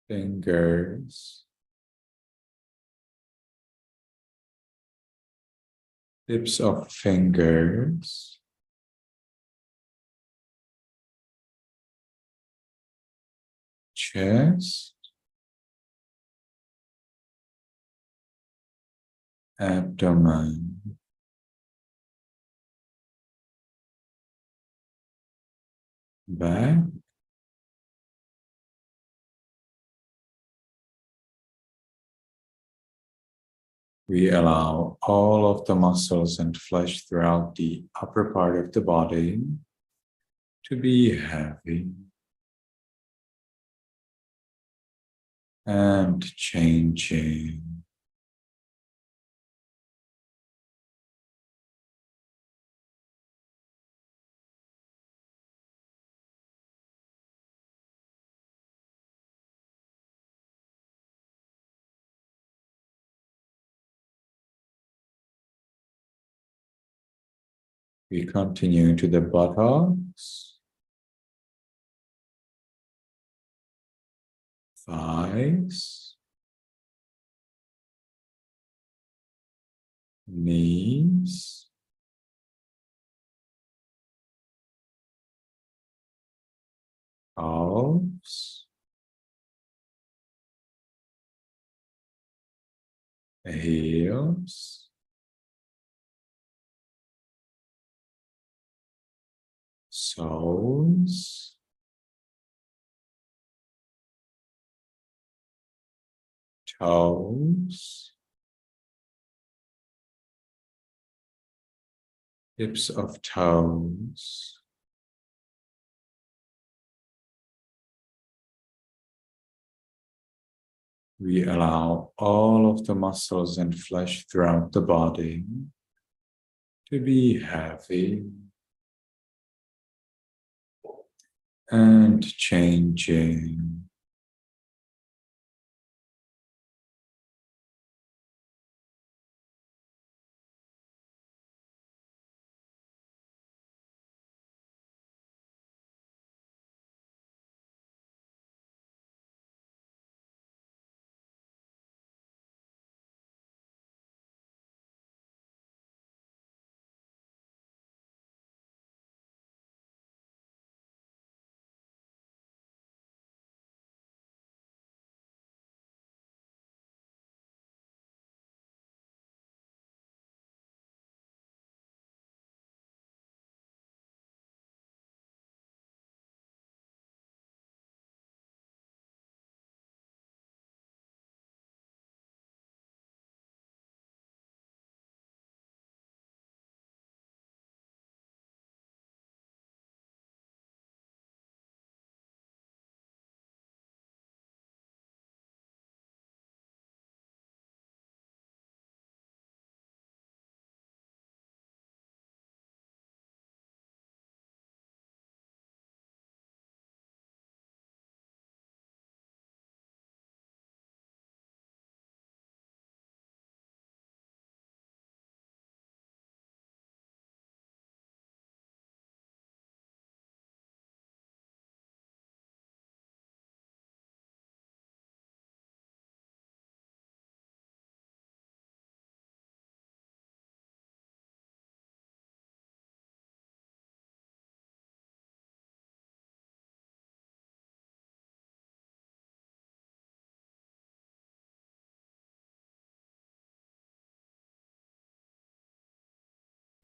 fingers, tips of fingers, chest, abdomen, back, we allow all of the muscles and flesh throughout the upper part of the body to be heavy and changing. We continue to the buttocks, thighs, knees, calves, heels, soles, toes, tips of toes, we allow all of the muscles and flesh throughout the body to be heavy and changing.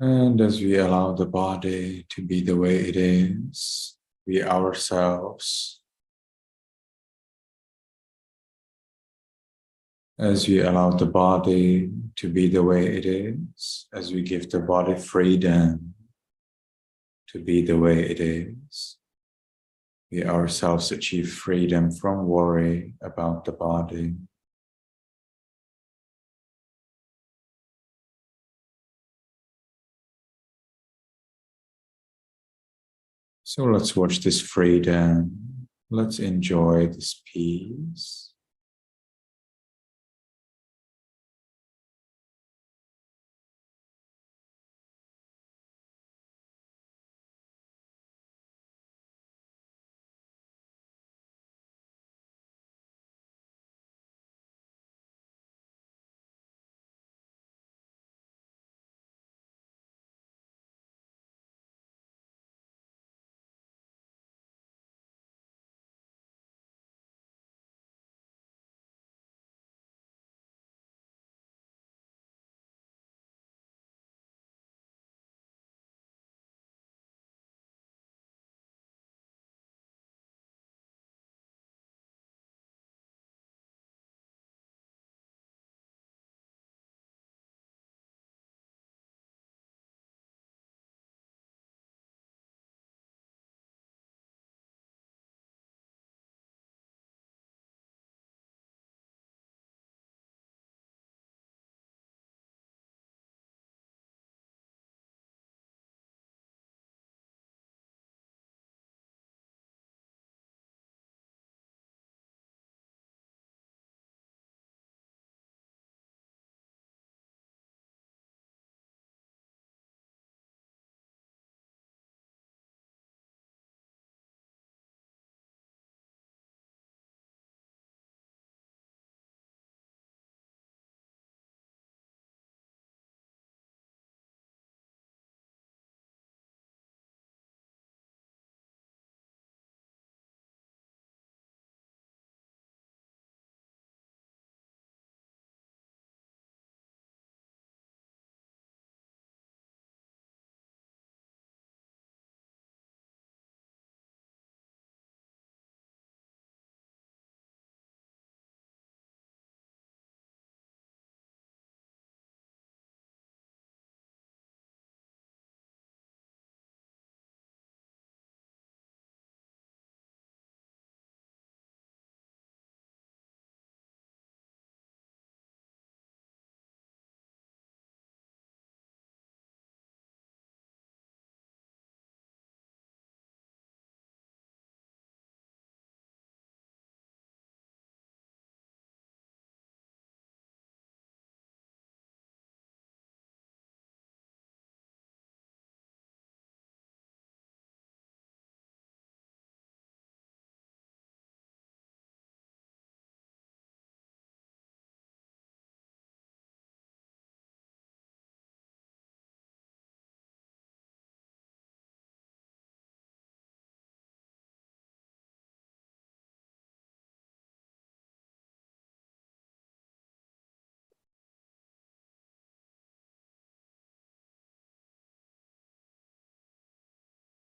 And as we allow the body to be the way it is, we ourselves, as we allow the body to be the way it is, as we give the body freedom to be the way it is, we ourselves achieve freedom from worry about the body. So let's watch this freedom. Let's enjoy this peace.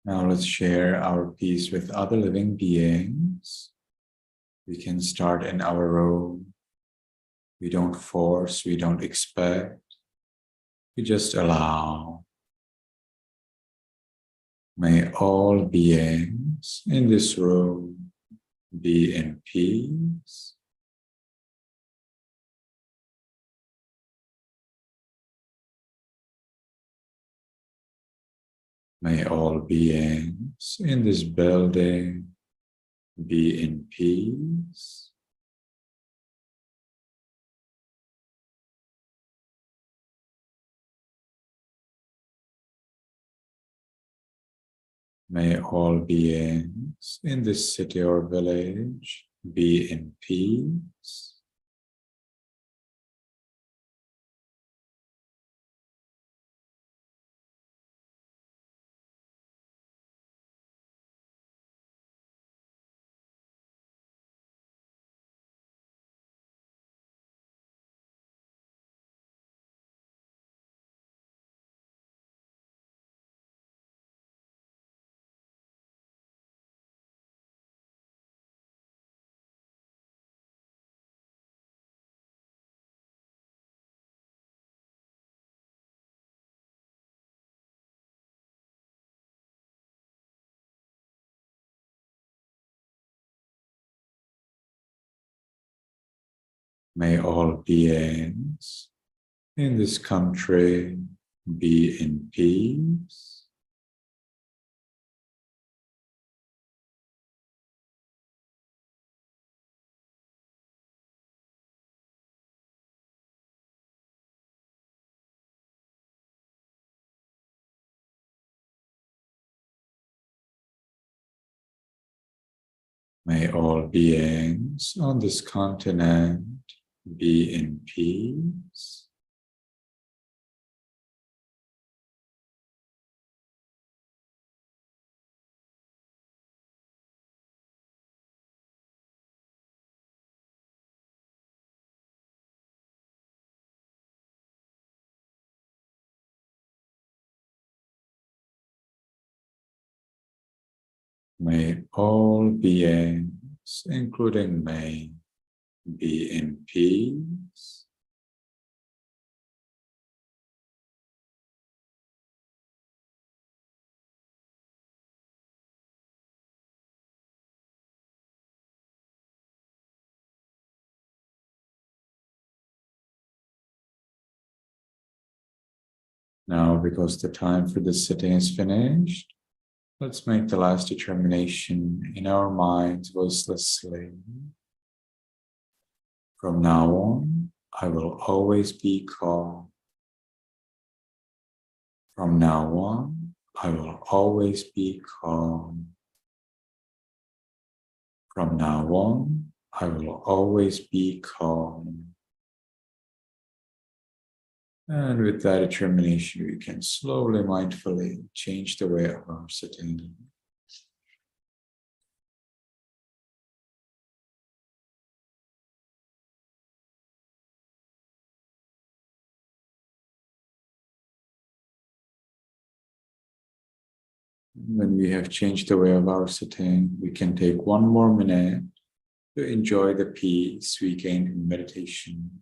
Now let's share our peace with other living beings. We can start in our room. We don't force, we don't expect. We just allow. May all beings in this room be in peace. May all beings in this building be in peace. May all beings in this city or village be in peace. May all beings in this country be in peace. May all beings on this continent be in peace. May all beings, including me, be in peace. Now, because the time for this sitting is finished, let's make the last determination in our minds voicelessly. From now on, I will always be calm. From now on, I will always be calm. From now on, I will always be calm. And with that determination, we can slowly, mindfully change the way of our sitting. When we have changed the way of our sitting, we can take one more minute to enjoy the peace we gain in meditation.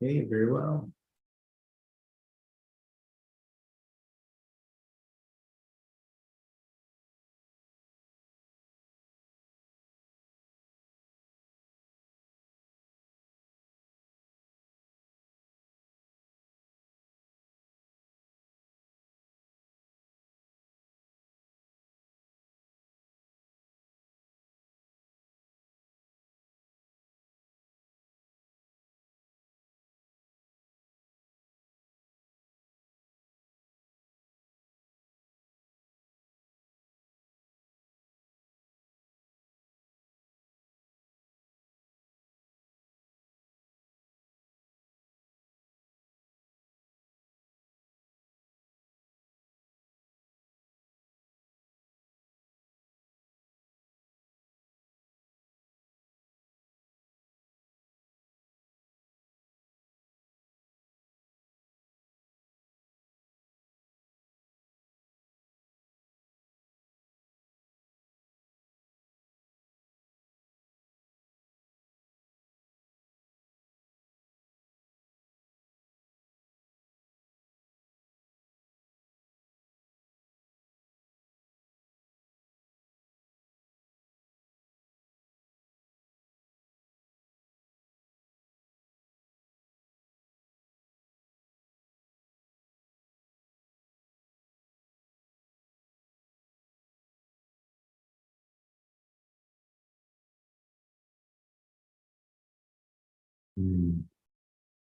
Okay, very well.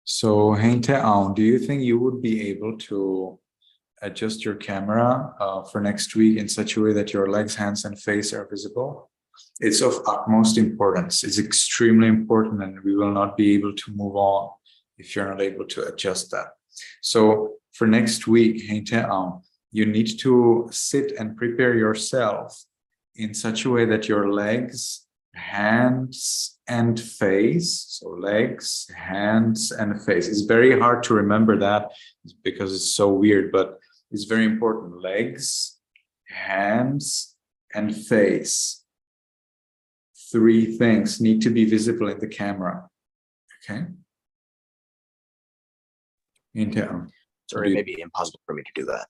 So, Heinteon, do you think you would be able to adjust your camera for next week in such a way that your legs, hands, and face are visible? It's of utmost importance. It's extremely important, and we will not be able to move on if you're not able to adjust that. So, for next week, Heinteon, you need to sit and prepare yourself in such a way that your legs, hands, and face, so legs, hands, and face. It's very hard to remember that because it's so weird, but it's very important. Legs, hands, and face. 3 things need to be visible in the camera. Okay? Sorry, it may be impossible for me to do that.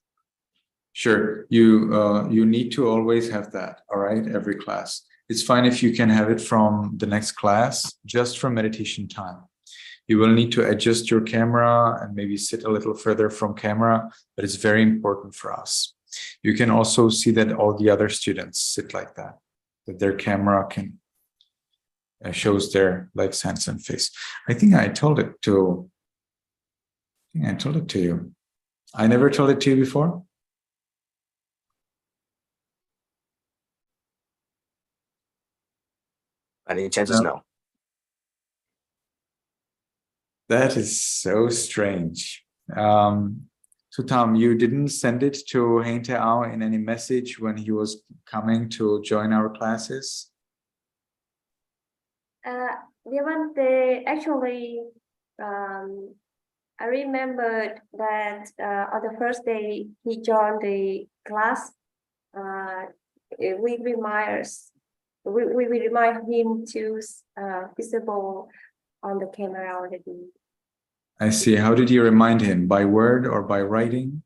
Sure, you need to always have that, all right, every class. It's fine if you can have it from the next class, just from meditation time. You will need to adjust your camera and maybe sit a little further from camera, but it's very important for us. You can also see that all the other students sit like that their camera can shows their legs, hands, and face. I think I told it to you. I never told it to you before. Any chances? No. That is so strange. So Tom, you didn't send it to Heinteao in any message when he was coming to join our classes? Actually, I remembered that on the first day he joined the class, we remind him to visible on the camera already. I see. How did you remind him? By word or by writing?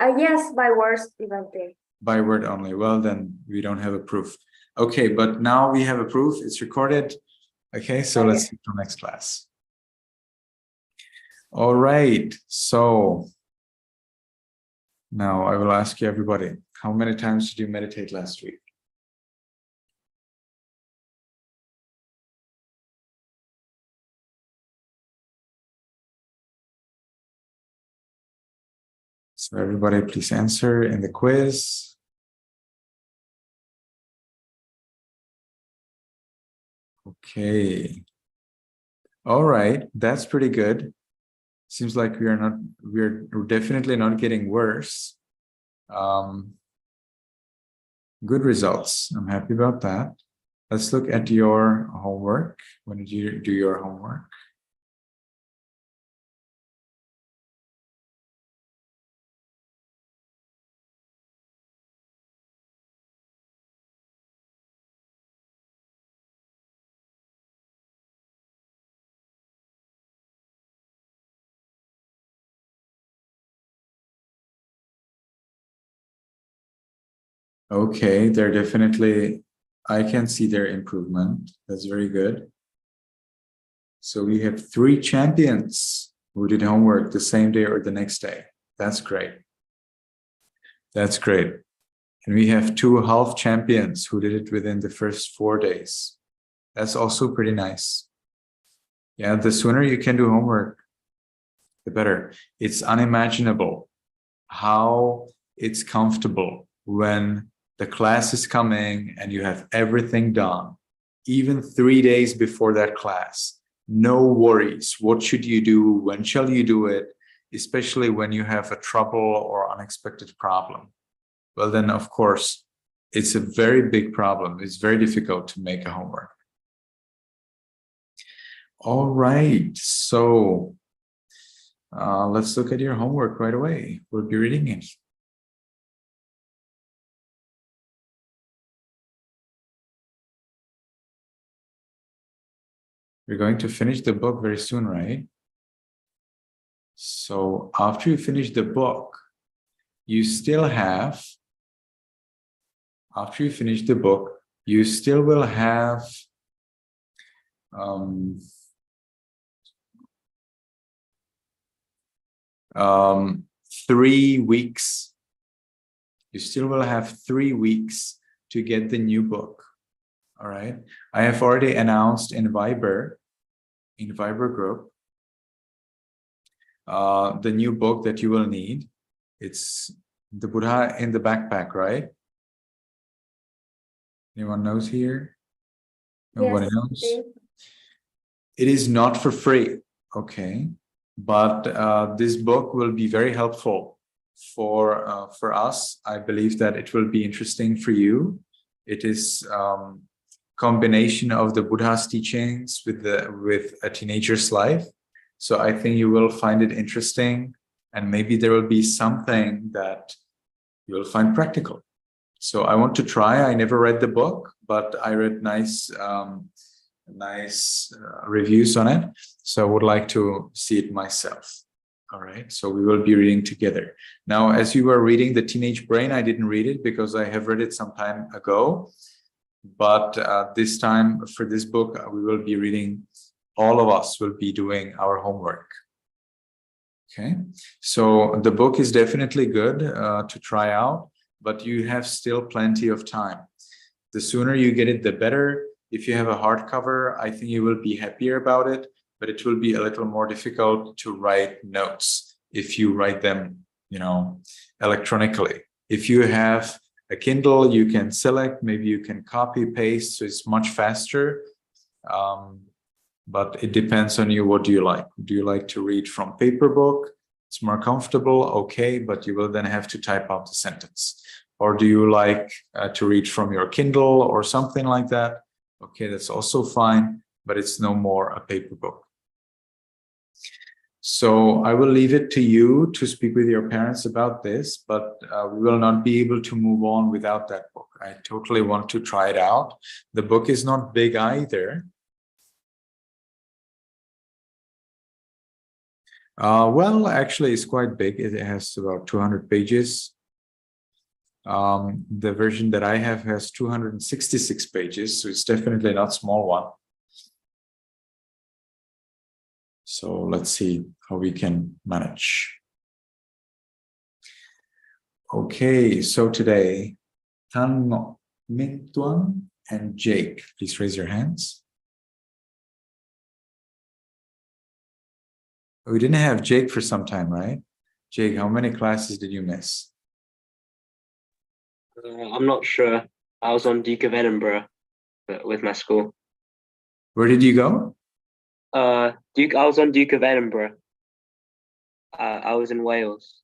Yes, by words even there. By word only. Well, then we don't have a proof. Okay, but now we have a proof. It's recorded. Okay, so let's see the next class. All right. So now I will ask you, everybody, how many times did you meditate last week? So everybody, please answer in the quiz. Okay. All right, that's pretty good. Seems like we're definitely not getting worse. Good results. I'm happy about that. Let's look at your homework. When did you do your homework? Okay, they're definitely, I can see their improvement. That's very good. So we have 3 champions who did homework the same day or the next day. That's great. That's great. And we have 2 half champions who did it within the first 4 days. That's also pretty nice. Yeah, the sooner you can do homework, the better. It's unimaginable how it's comfortable when the class is coming and you have everything done, even 3 days before that class. No worries. What should you do? When shall you do it? Especially when you have a trouble or unexpected problem. Well, then, of course, it's a very big problem. It's very difficult to make a homework. All right. So let's look at your homework right away. We'll be reading it. We're going to finish the book very soon, right? So after you finish the book, you still have, after you finish the book, you still will have 3 weeks. You still will have 3 weeks to get the new book. All right. I have already announced in Viber group, the new book that you will need. It's the Buddha in the backpack, right? Anyone knows here? Nobody knows? Yes. It is not for free, okay? But this book will be very helpful for us. I believe that it will be interesting for you. It is combination of the Buddha's teachings with a teenager's life. So I think you will find it interesting, and maybe there will be something that you will find practical. So I want to try. I never read the book, but I read nice reviews on it. So I would like to see it myself. All right. So we will be reading together. Now, as you were reading The Teenage Brain, I didn't read it because I have read it some time ago. But this time for this book, we will be reading, all of us will be doing our homework. Okay. So the book is definitely good to try out, but you have still plenty of time. The sooner you get it, the better. If you have a hardcover, I think you will be happier about it, but it will be a little more difficult to write notes if you write them, electronically. If you have a Kindle, you can select, maybe you can copy, paste, so it's much faster. But it depends on you. What do you like? Do you like to read from paper book? It's more comfortable, okay, but you will then have to type out the sentence. Or do you like to read from your Kindle or something like that? Okay, that's also fine, but it's no more a paper book. So I will leave it to you to speak with your parents about this, but we will not be able to move on without that book. I totally want to try it out. The book is not big either. Well, actually, it's quite big. It has about 200 pages. The version that I have has 266 pages, so it's definitely not a small one. So let's see how we can manage. Okay, so today, Tan Minh Tuan and Jake, please raise your hands. We didn't have Jake for some time, right? Jake, how many classes did you miss? I'm not sure. I was on Duke of Edinburgh with my school. Where did you go? I was on Duke of Edinburgh. I was in Wales.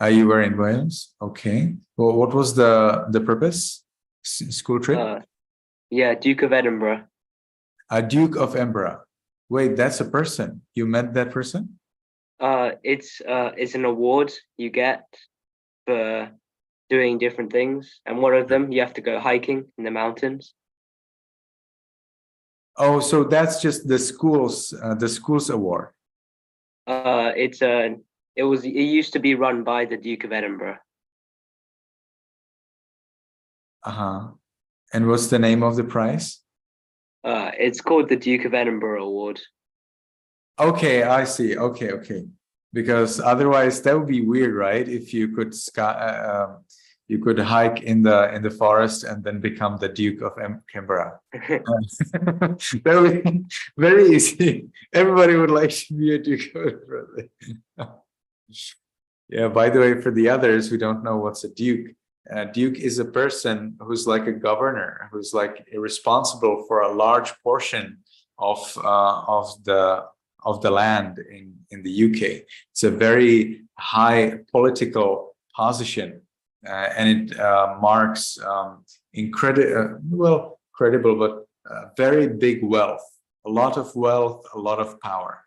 You were in Wales? Okay. Well, what was the purpose? School trip? Yeah, Duke of Edinburgh. Duke of Edinburgh. Wait, that's a person. You met that person? It's an award you get for doing different things, and one of them, you have to go hiking in the mountains. Oh, so that's just the school's award. It used to be run by the Duke of Edinburgh. And what's the name of the prize? It's called the Duke of Edinburgh Award. Okay, I see. Okay. Because otherwise that would be weird, right? If you could you could hike in the forest and then become the Duke of Canberra. That would be very easy. Everybody would like to be a Duke of Edinburgh. Yeah, by the way, for the others who don't know what's a Duke, Duke is a person who's like a governor, who's like responsible for a large portion of the land in the UK. It's a very high political position, and it marks credible, but very big wealth, a lot of wealth, a lot of power.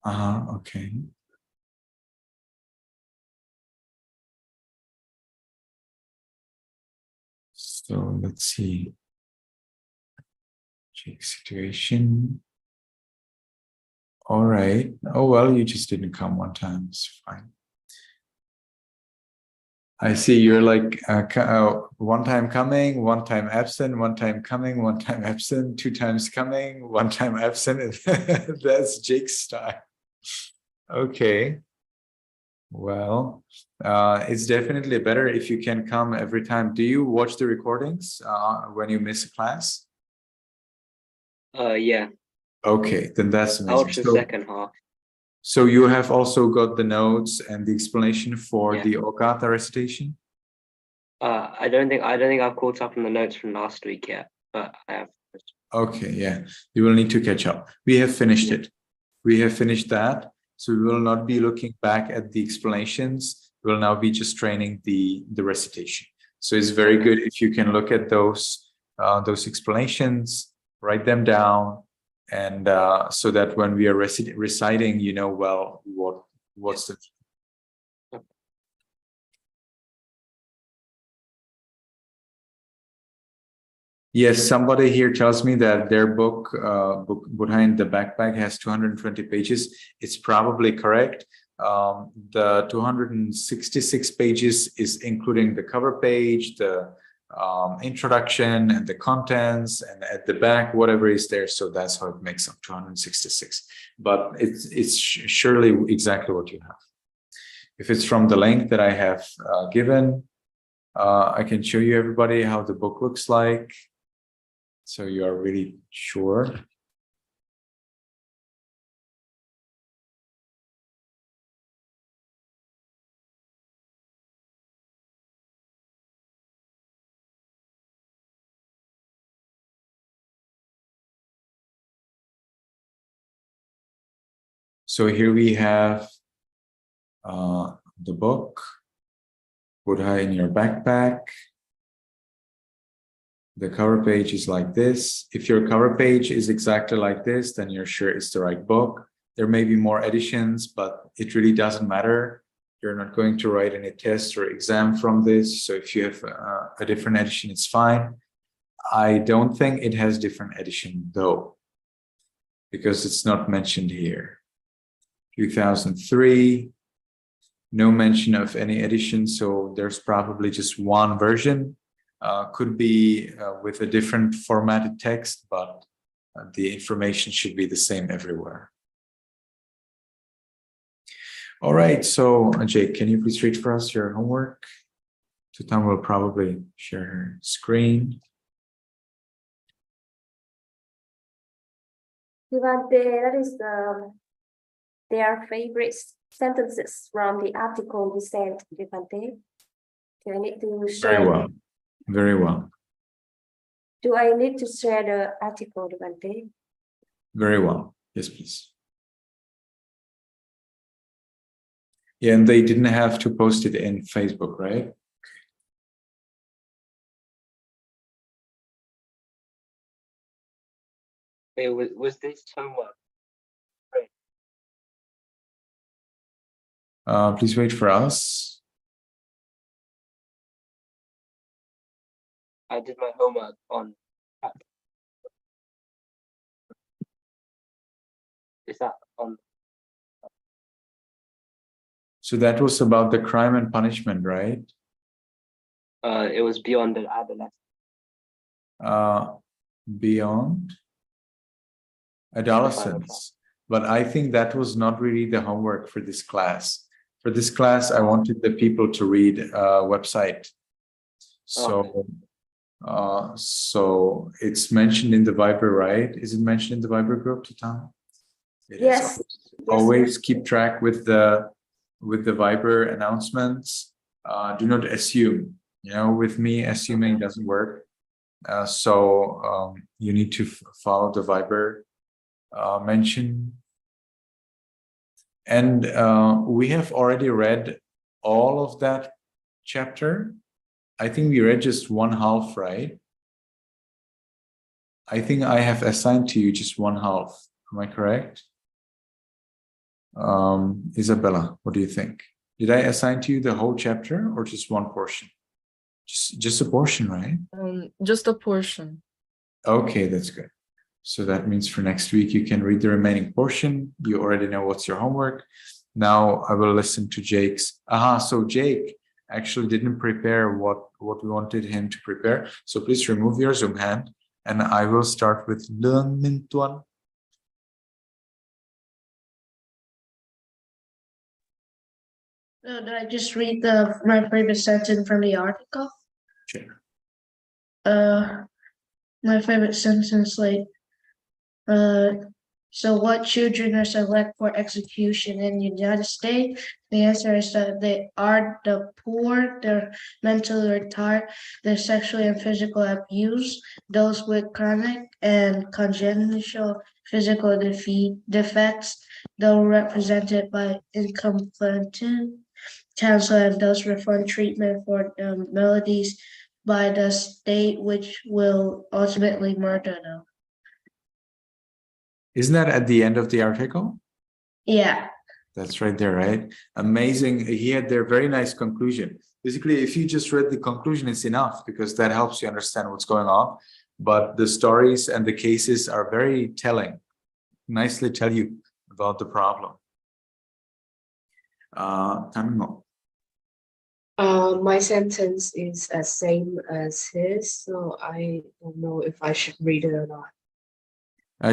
Okay. So let's see. Check situation. All right. Oh, well, you just didn't come one time. It's fine. I see you're like one time coming, one time absent, one time coming, one time absent, 2 times coming, 1 time absent. That's Jake's style. Okay. Well, it's definitely better if you can come every time. Do you watch the recordings when you miss a class? Yeah. Okay, then that's amazing. I'll watch the second half. So you have also got the notes and the explanation for Yeah. the Ogata recitation? I don't think I've caught up on the notes from last week yet, but I have. Okay, yeah. You will need to catch up. We have finished it. We have finished that. So we will not be looking back at the explanations. We will now be just training the recitation. So it's very good if you can look at those explanations, write them down, and so that when we are reciting, you know well what's the. Yes, somebody here tells me that their book behind the backpack has 220 pages. It's probably correct. The 266 pages is including the cover page, the introduction, and the contents, and at the back, whatever is there. So that's how it makes up 266. But it's surely exactly what you have. If it's from the link that I have given, I can show you everybody how the book looks like. So you are really sure. So here we have the book, Buddha in your backpack. The cover page is like this. If your cover page is exactly like this, then you're sure it's the right book. There may be more editions, but it really doesn't matter. You're not going to write any test or exam from this. So if you have a different edition, it's fine. I don't think it has different edition though, because it's not mentioned here. 2003, no mention of any edition. So there's probably just one version. Could be with a different formatted text, but the information should be the same everywhere. All right, so Jake, can you please read for us your homework? Tutam will probably share her screen. Devante, that is their favorite sentences from the article we sent, Devante. Do I need to share? Very well. Very well. Do I need to share the article, Devante? Very well. Yes, please. Yeah, and they didn't have to post it in Facebook, right? Was this homework? Please wait for us. I did my homework on Is that on? So that was about the crime and punishment, right? It was beyond the adolescence. Beyond adolescence. But I think that was not really the homework for this class. For this class, I wanted the people to read a website. So, so it's mentioned in the Viber, right? Is it mentioned in the Viber group, Titan? Yes. Always keep track with the Viber announcements. Do not assume. You know, with me, assuming doesn't work. So you need to follow the Viber mention. And we have already read all of that chapter. I think we read just one half, right? I think I have assigned to you just one half. Am I correct? Isabella, what do you think? Did I assign to you the whole chapter or just one portion? Just a portion, right? Just a portion. Okay, that's good. So that means for next week, you can read the remaining portion. You already know what's your homework. Now I will listen to Jake's. So Jake actually didn't prepare what we wanted him to prepare. So please remove your Zoom hand and I will start with Leung Min Tuan. Did I just read my favorite sentence from the article? Sure. My favorite sentence, so what children are select for execution in the United States? The answer is that they are the poor, they're mentally retarded, they're sexually and physical abuse, those with chronic and congenital physical defects, those represented by incompetent counsel, and those reform treatment for maladies by the state, which will ultimately murder them. Isn't that at the end of the article? Yeah. That's right there, right? Amazing. He had their very nice conclusion. Basically, if you just read the conclusion, it's enough because that helps you understand what's going on. But the stories and the cases are very telling, nicely tell you about the problem. Namo. My sentence is the same as his, so I don't know if I should read it or not.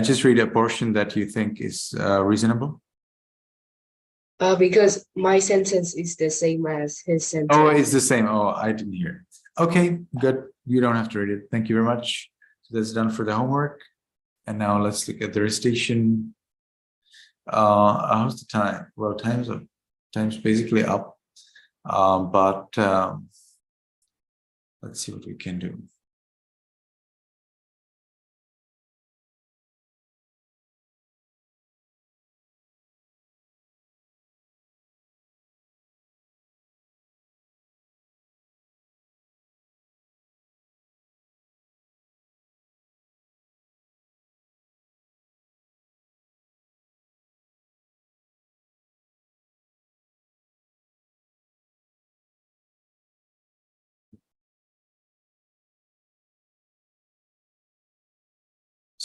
Just read a portion that you think is reasonable. Because my sentence is the same as his sentence. Oh, it's the same. Oh, I didn't hear. Okay, good. You don't have to read it. Thank you very much. So that's done for the homework. And now let's look at the recitation. How's the time? Well, time's basically up. But let's see what we can do.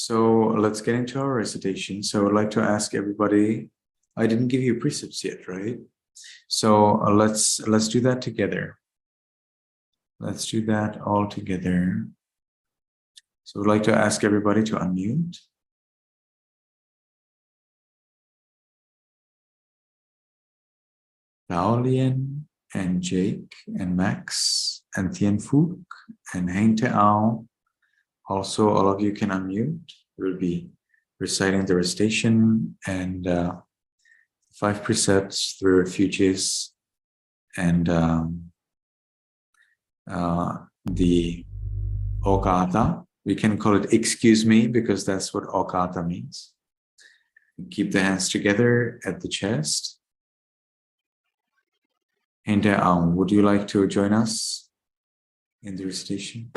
So let's get into our recitation. So I'd like to ask everybody, I didn't give you precepts yet, right? So let's do that together. Let's do that all together. So I'd like to ask everybody to unmute. Taolien and Jake and Max and Thiền Phuc and Hein Ao. Also, all of you can unmute. We'll be reciting the recitation and 5 precepts, 3 refuges, and the Ogata. We can call it excuse me because that's what Ogata means. Keep the hands together at the chest. Hein Ao, would you like to join us in the recitation?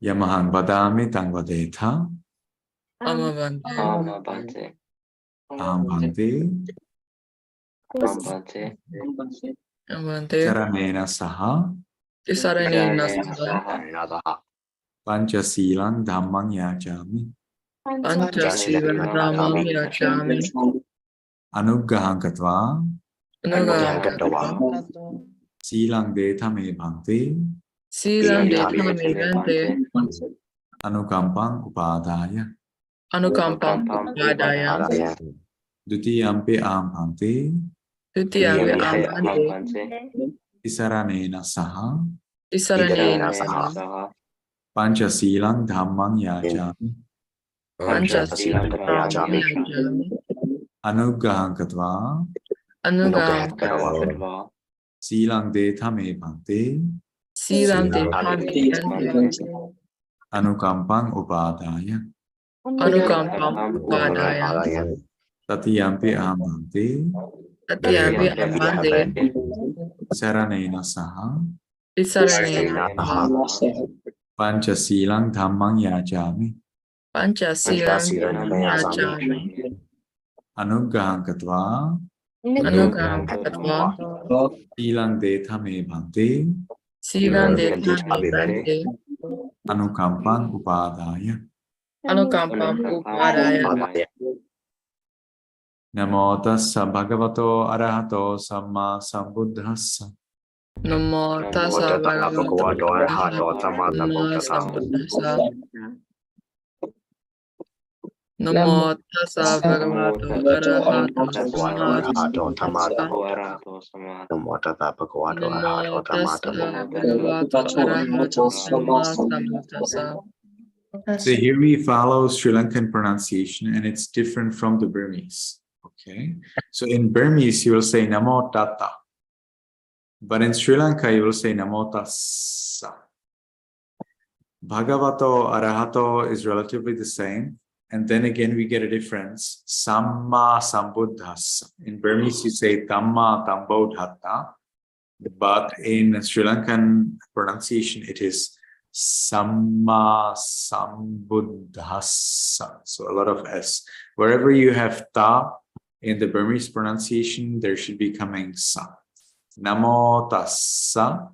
Yamahan vadami tang vadetha. Amavante. Amavante. Ambante. Ambante. Amavante. Charanena saha. Tisaranena saha. Panchasilang dhammang yachami. Panchasilam dhammam yachami. Anuggaham katva. Anugaham Silang detame bhakti. Silam detami vente. Anukampang upadaya. Anukampam upadaya. Dutiyampi aham bhakti. Tutiyampi amante. Tisaranena saha. Tisaranena saha. Panchasilang dhammang yachami. Panchasilam dhammam yachami. Anuggaham katva. Anugaham Silang detame bhakti. Silam detami vente. Anukampang upadaya. Anukampam upadaya. Tatiyampi aham bhakti. Tatiyampi amante. Saranena saha. Tisaranena saha. Panchasilang dhammang yachami. Panchasilam dhammam yachami. Anuggaham katva. Anugaham katva. Silang detame bhakti. Silam detami vente. Anukampang upadaya. Anukampam upadaya. Namo Tassa Bhagavato Arahato Sammāsambuddhassa. Namo Tassa Bhagavato Arahato Sammāsambuddhassa. Namo Tassa Bhagavato Arahato Sammāsambuddhassa. Namo Tassa Bhagavato Arahato Sammāsambuddhassa. So here we follow Sri Lankan pronunciation and it's different from the Burmese. Okay, so in Burmese you will say Namo Tata, but in Sri Lanka you will say Namo Tassa. Bhagavato Arahato is relatively the same, and then again we get a difference. Sammāsambuddhassa. In Burmese you say Dhamma Tambodhatta, but in Sri Lankan pronunciation it is Sammāsambuddhassa. So a lot of S. Wherever you have ta in the Burmese pronunciation, there should be coming sa. Namo Tassa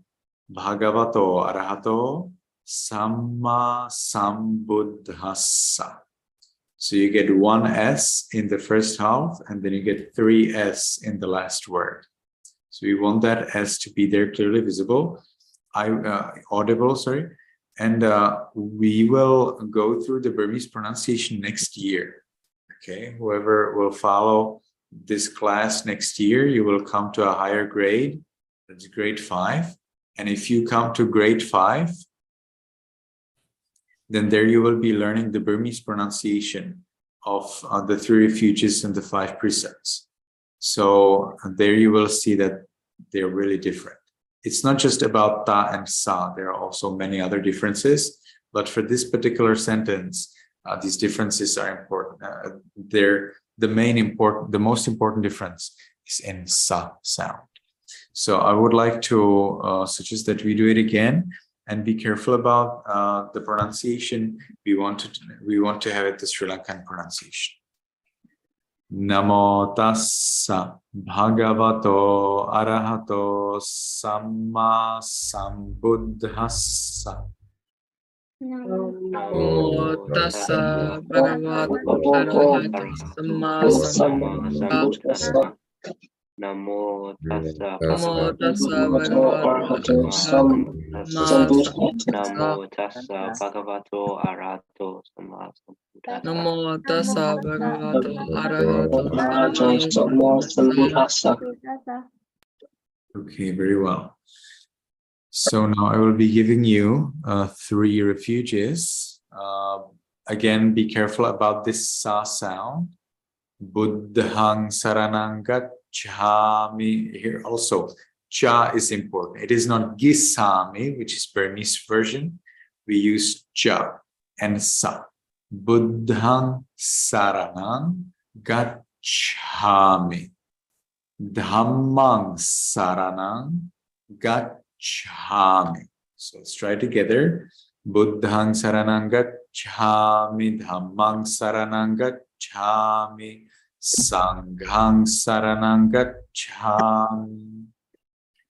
Bhagavato Arahato Sammāsambuddhassa. So you get one S in the first half, and then you get three S in the last word. So we want that S to be there clearly visible, audible, sorry. And we will go through the Burmese pronunciation next year. Okay, whoever will follow this class next year, you will come to a higher grade. That's grade 5. And if you come to grade 5, then there you will be learning the Burmese pronunciation of the 3 refuges and the 5 precepts. So there you will see that they're really different. It's not just about ta and sa. There are also many other differences. But for this particular sentence, these differences are important. The most important difference is in sa sound. So I would like to suggest that we do it again and be careful about the pronunciation. We want to have it the Sri Lankan pronunciation. Namo Tassa Bhagavato Arahato Sammāsambuddhassa. Namo Tassa Bhagavato Arahato Sammāsambuddhassa. Namo Tassa Bhagavato Namo Tassa Bhagavato Arahato Sammāsambuddhassa. Namo Tassa Bhagavato Arahato Sammāsambuddhassa. Okay, very well. So now I will be giving you 3 refuges. Again, be careful about this sa sound. Buddhang saranang gacchami. Here also, cha is important. It is not gisami, which is Burmese version. We use cha and sa. Buddhang saranang gacchami. Dhammang saranang gacchami. So let's try together. Buddhang saranang gacchami. Dhammang saranang gacchami. Sanghang saranang gacchami.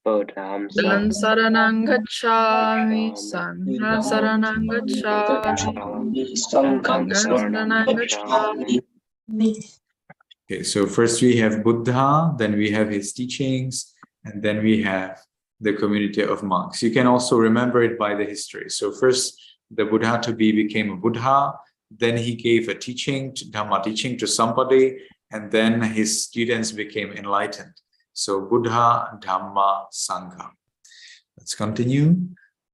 Bodham Dan Saranang Gacchami, Sanghang Saranang Gacchami, Sanghang Saranang Gacchami. Okay, so first we have Buddha, then we have his teachings, and then we have the community of monks. You can also remember it by the history. So first, the Buddha to be became a Buddha, then he gave a teaching, Dhamma teaching to somebody, and then his students became enlightened. So Buddha, Dhamma, Sangha. Let's continue.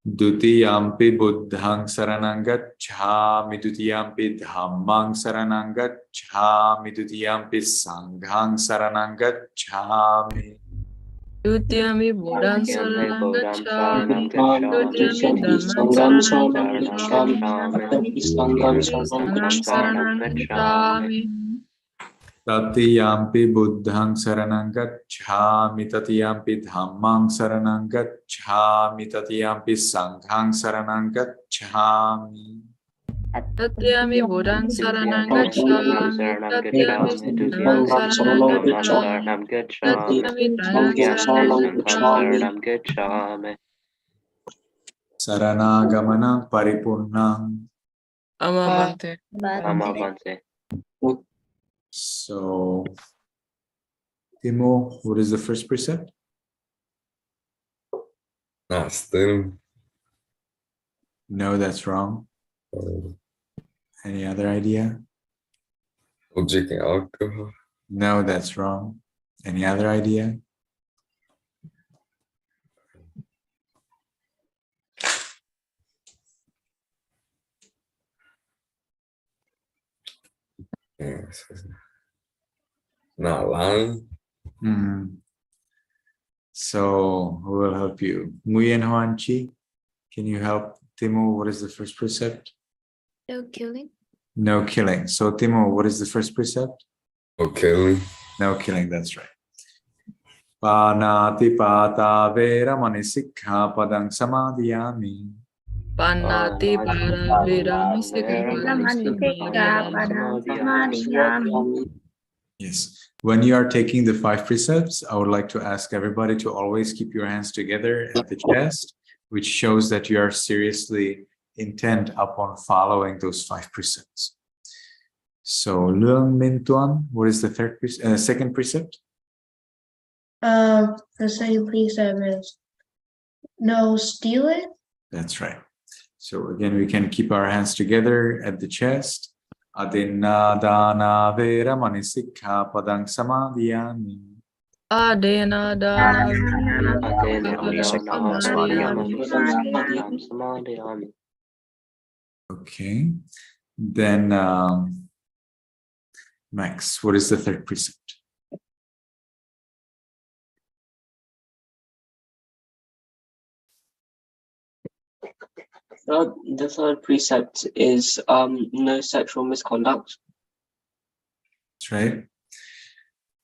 Dutiyampi Buddhang Saranang Gacchami, Dutiyampi Dhammang Saranang Gacchami, Dutiyampi Sanghang Saranang Gacchami. Dutiyami Buddhang Saranang Gacchami, Dutiyami Dhammang Saranang Gacchami, Tatiyampi Buddhang Saranang Gacchami, Tatiyampi Dhammang Saranang Gacchami, Tatiyampi Sanghang Saranang Gacchami. Tatiyami Buddhang Saranang Gacchami, Tatiyami Dhammang Saranang Gacchami, Tatiyami Dhammang Gacchami. Saranagamana Paripurnang. Amavante. Amavante. So, Timo, what is the first precept? Still. No, that's wrong. Any other idea? No drinking alcohol. No, that's wrong. Any other idea? Yes. Not lying. So, who will help you? Nguyen Hoan Chi, can you help Timo? What is the first precept? No killing. No killing. So, Timo, what is the first precept? No killing. No killing, that's right. Panati pata vera mani sikha padang samadhiyami. Panati para virami Yes. When you are taking the 5 precepts, I would like to ask everybody to always keep your hands together at the chest, which shows that you are seriously intent upon following those 5 precepts. So, Leung Min Tuan, what is the second precept? The second precept is no stealing. That's right. So again, we can keep our hands together at the chest. Adinna dana vera mani sikha padang samadhiyami. Adena dana Okay. Then Max, what is the third precept? The third precept is no sexual misconduct. That's right.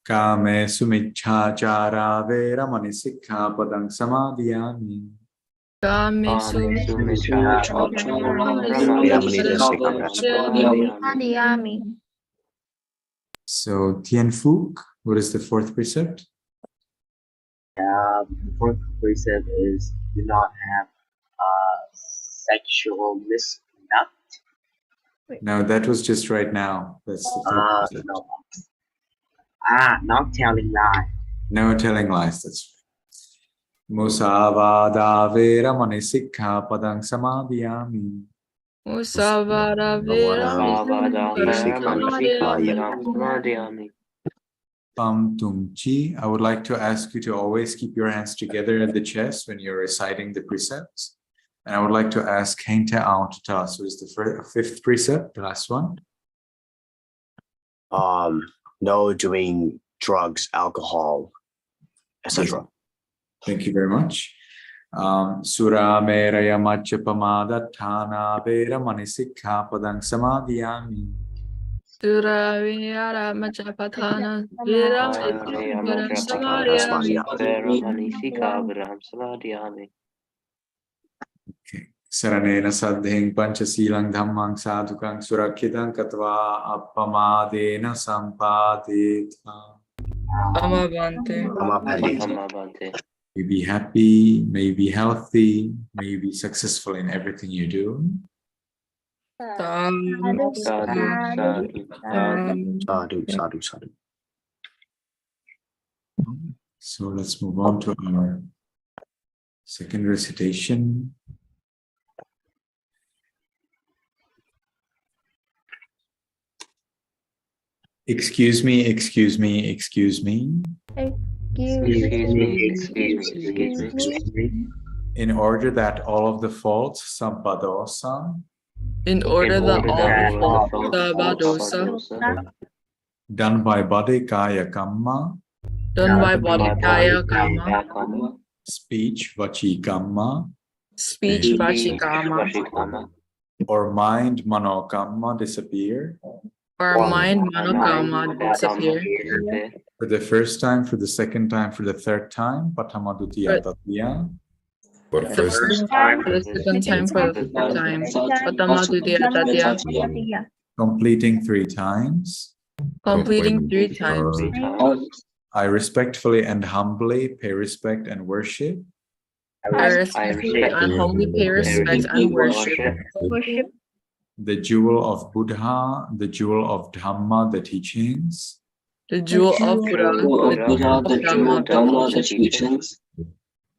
Kame sumichhachara vera mani sikha padang samadhiyami. So Tien Phuc, what is the fourth precept? The fourth precept is do not have sexual misconduct. No, that was just right now. That's the fourth precept. No. Not telling lies. No telling lies, that's right. Musavada vera mani sikha padang samadhiyami. Musavada vera Pam Tung Chi, I would like to ask you to always keep your hands together at the chest when you're reciting the precepts. And I would like to ask Hente Aung to tell us what is the fifth precept, the last one. No doing drugs, alcohol, etc. Thank you very much. Sura meraya macha pamada thana vera mani sikha padang samadhiyami. Sura vihara machapathana vera samadhiyami. Okay. Saranena saddhing panchasilang dhammang sadhukang surakhitam katva appamadena sampadetha. Amavante. Amavante. May you be happy, may you be healthy, may you be successful in everything you do. Sadhu, sadhu, sadhu. So let's move on to our second recitation. Excuse me, excuse me, excuse me. Excuse me. In order that all of the faults, Sammāsambuddhassa, In order that all Sammāsambuddhassa done by body, kaya, kamma, done by body, kaya, karma, speech, vachi, kamma, speech, vachi, karma, or mind, mano, kamma disappear or mind, mano, karma disappear. for the first time, for the second time, for the third time, patama dutiya tatiya, For the The first first time, for the second time, for the third time. Patama Dutiya Tatiya, completing 3 times. completing 3 times. I respectfully and humbly pay respect and worship I respectfully and humbly pay respect and worship the jewel of Buddha, the jewel of Dhamma, the teachings, the jewel of Buddha, the Dhamma, the teachings,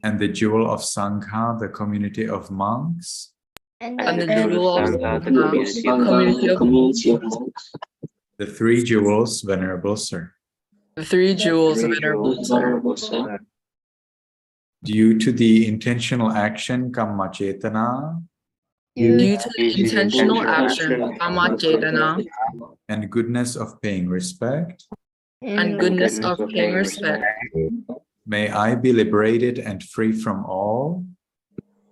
and the jewel of Sangha, the community of monks, and the jewel of the community of monks. the 3 jewels, Venerable Sir. The 3 jewels, Venerable Sir. Due to the intentional action, Kamma Cetana, Due to the intentional action, Kamma Cetana, and goodness of paying respect, and goodness of paying respect, may I be liberated and free from all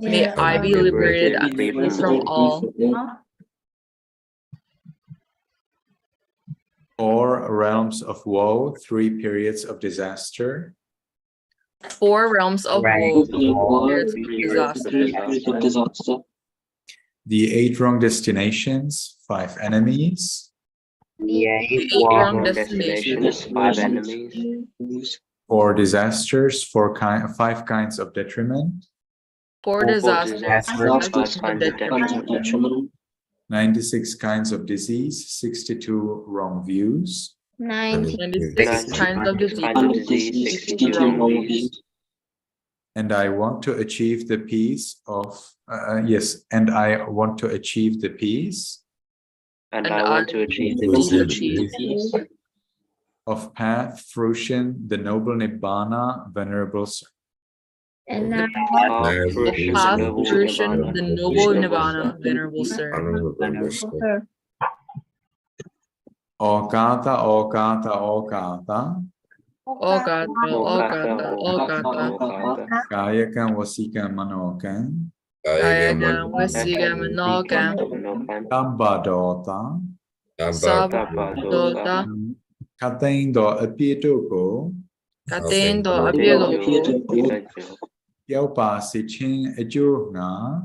may I be liberated and free from all 4 realms of woe, 3 periods of disaster, 4 realms of woe, disaster, the 8 wrong destinations, 5 enemies, the 8 wrong destinations, 5 enemies, 4 disasters, 5 kinds of detriment, 4 disasters, 5 kinds of detriment, 96 kinds of disease, 62 wrong views, 96 kinds of disease, 62 wrong views. and I want to achieve the peace of, and I want to achieve the peace and I want to achieve the peace of path, fruition, the noble Nibbana, Venerable Sir. The path, fruition, the noble Nibbana, Venerable Sir. Okata, okata, okata, Okata, okata, okata, kayakam, wasikam, manokam, kayakam, wasikam, manokam, tabbadota, sabbadota, katindo apieto, katindo apieto, yaupa sichin ajurna,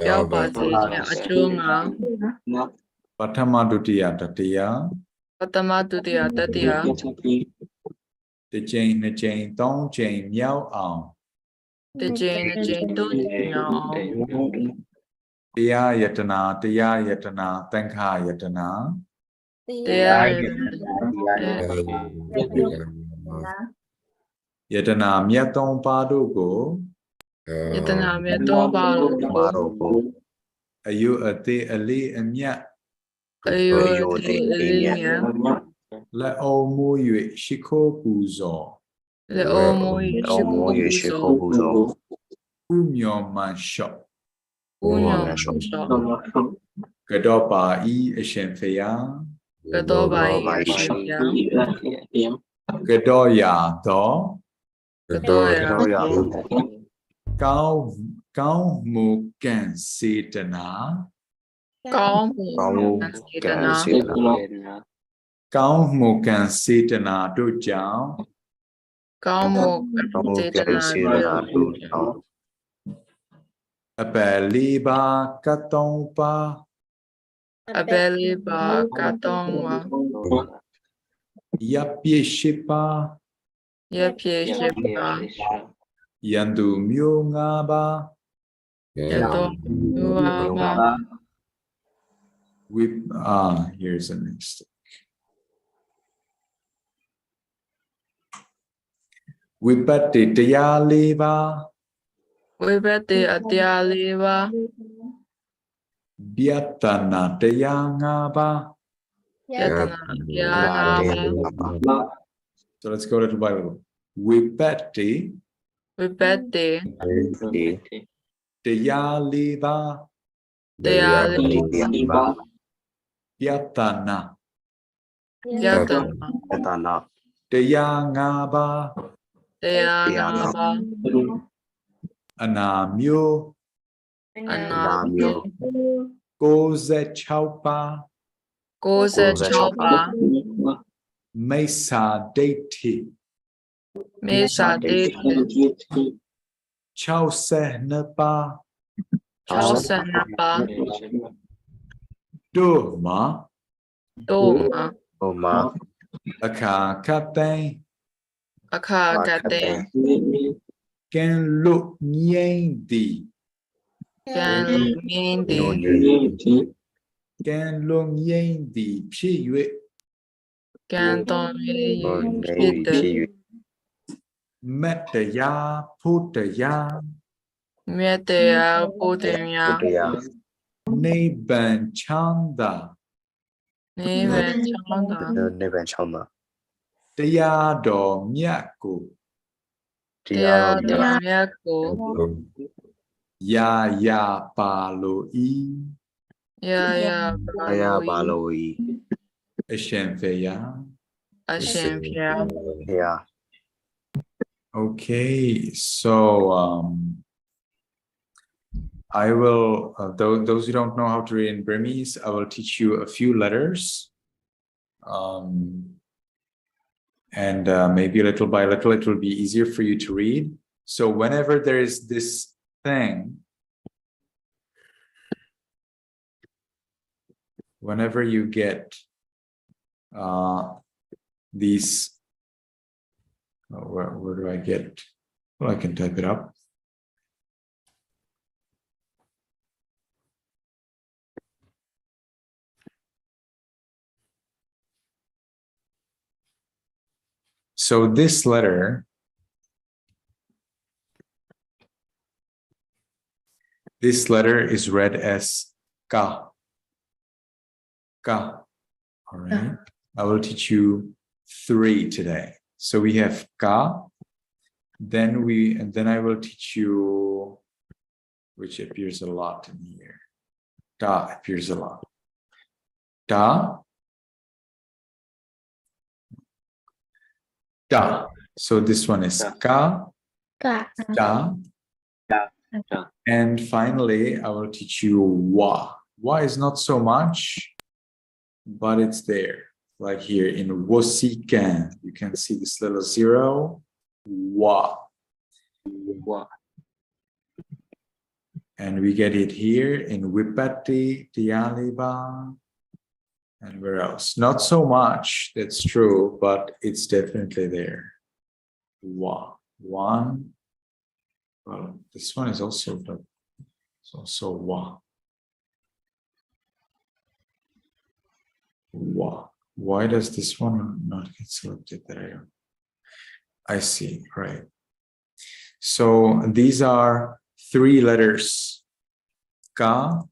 yaupati achunga, patama dutiya tatiya, Patama Dutiya Tatiya, the chain, 3 chain, miao ao, the Jane Tonya, Tiya yatana, thankha yatana, yatana miatong padu ko, Yatanamya Toba, ayu ate ali amya, Ayo Linya, la o mu yue shiko puzo, the Omo Yeshiko, umyo man shop, Unyo Shop, gadopa I ashen faya, Gadobai Shivya, gadoya do, Gadoya, cao mu can setana, Kaum, cao mu can setana do jao, Kaumo, Cetana, apeliba katompa, Abeli Ba Katongwa, yapye shipa, Yapye Shiva, Yandu myo ngaba. Here's a mistake. Vipatti tayaliva. Vipatti atyaliva. Vyatana tayangaba. So let's go to the Bible. Vipatti tayaliva. Vyatana tayangaba. Anamyo. Goze chaupa. Mesa deti. Chause napa. Doma. Akakate. Ken look nyendi. Ken look nyendi. Piyue. Metaya putaya. Niban chanda. Tayado myaku. Ya paloi. Ashenfeya. Okay, so I will, those who don't know how to read in Burmese, I will teach you a few letters. And maybe little by little, it will be easier for you to read. So whenever there is this thing, whenever you get these, where do I get? Well, I can type it up. So this letter, is read as ka. Ka. All right. I will teach you 3 today. So we have ka. Then I will teach you, which appears a lot in here. Da appears a lot. Da. Da. So this one is ka. Da. And finally, I will teach you wa. Wa is not so much, but it's there. Like here in wosikan, you can see this little 0. Wa. And we get it here in Vipatti, Tiyaliba, and where else? Not so much, that's true, but it's definitely there. Wa. 1. Well, this one is also wa. Wa. Why does this one not get selected there? I see, right. So these are 3 letters. Ka,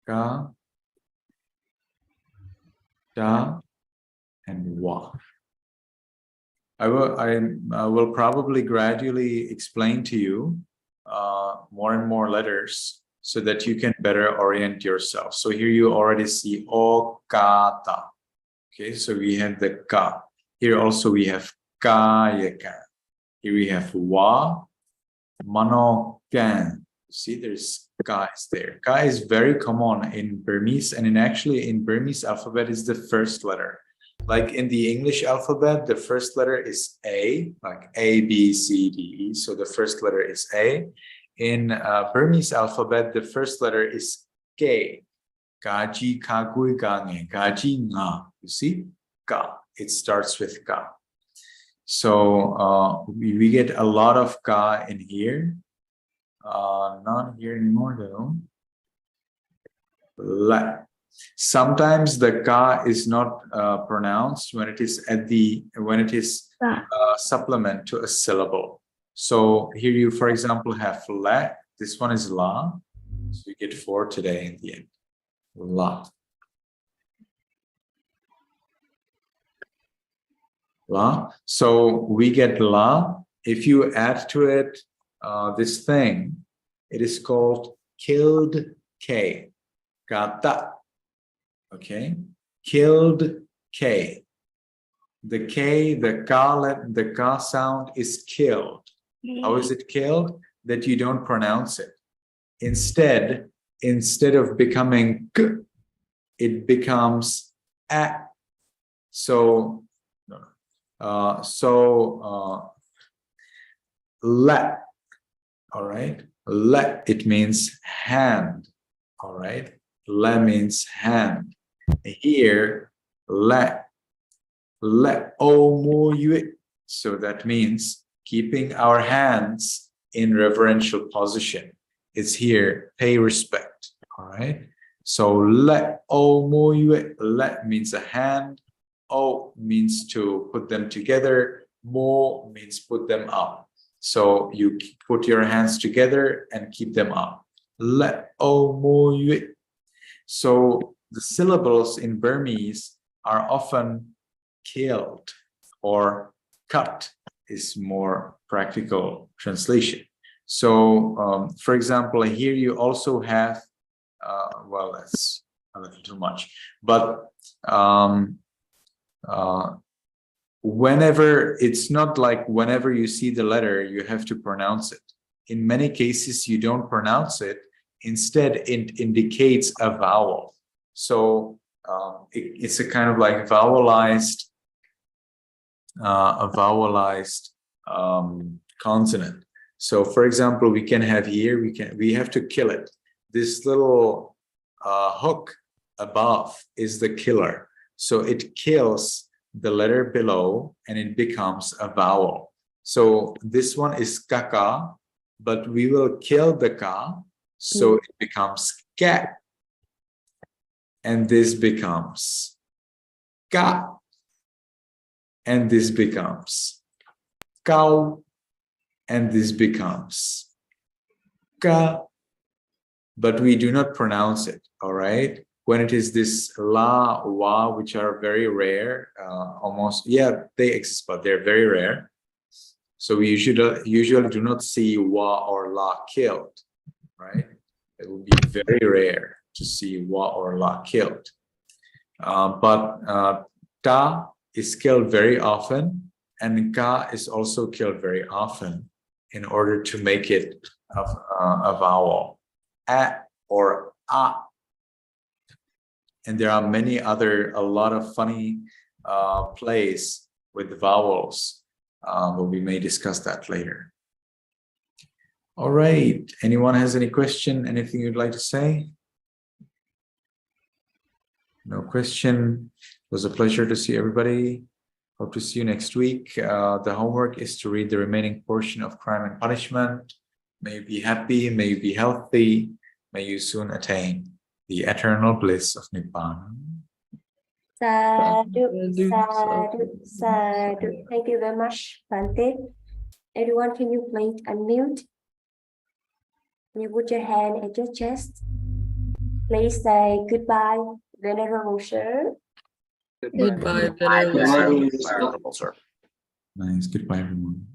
da, and wa. I will probably gradually explain to you more and more letters so that you can better orient yourself. So here you already see o, ka, ta. Okay, so we have the ka. Here also we have ka, yaka. Here we have wa, mano, kan. See, there's ka is there. Ka is very common in Burmese, and in Burmese alphabet is the first letter. Like in the English alphabet, the first letter is A, like A, B, C, D, E. So the first letter is A. In Burmese alphabet, the first letter is K. Gaji, kagui, gange, gaji, nga. You see? Ka. It starts with ka. So we get a lot of ka in here. Not here anymore though. La. Sometimes the ka is not pronounced when it is supplement to a syllable. So here you, for example, have la. This one is la. So you get 4 today in the end. La. La. So we get la. If you add to it this thing, it is called killed K. Kata. Okay. Killed K. The K, the ka sound is killed. How is it killed? That you don't pronounce it. Instead of becoming k, it becomes a. So let. All right. Let, it means hand. All right. Le means hand. Here, let o mo yue. So that means keeping our hands in reverential position. It's here, pay respect. All right. So let o mo yue. Let means a hand. O means to put them together. Mo means put them up. So you put your hands together and keep them up. Let o mo yue. So the syllables in Burmese are often killed, or cut is more practical translation. So for example, here you also have, well, that's a little too much, but whenever, it's not like whenever you see the letter, you have to pronounce it. In many cases, you don't pronounce it. Instead, it indicates a vowel. So it's a kind of like vowelized, consonant. So for example, we can have here, we have to kill it. This little hook above is the killer. So it kills the letter below and it becomes a vowel. So this one is kaka, but we will kill the ka. So it becomes ka. And this becomes ka. And this becomes kau. And this becomes ka. But we do not pronounce it, all right? When it is this la, wa, which are very rare, almost, yeah, they exist, but they're very rare. So we usually do not see wa or la killed, right? It will be very rare to see wa or la killed. But ta is killed very often, and ka is also killed very often in order to make it a vowel. A or a. And there are many other, a lot of funny plays with vowels, but we may discuss that later. All right. Anyone has any question? Anything you'd like to say? No question. It was a pleasure to see everybody. Hope to see you next week. The homework is to read the remaining portion of Crime and Punishment. May you be happy, may you be healthy, may you soon attain the eternal bliss of Nibbana. Sadhu, sadhu, sadhu. Thank you very much, Bante. Everyone, can you please unmute? You put your hand at your chest. Please say goodbye, Venerable Sir. Goodbye, Venerable Sir. Nice. Goodbye, everyone.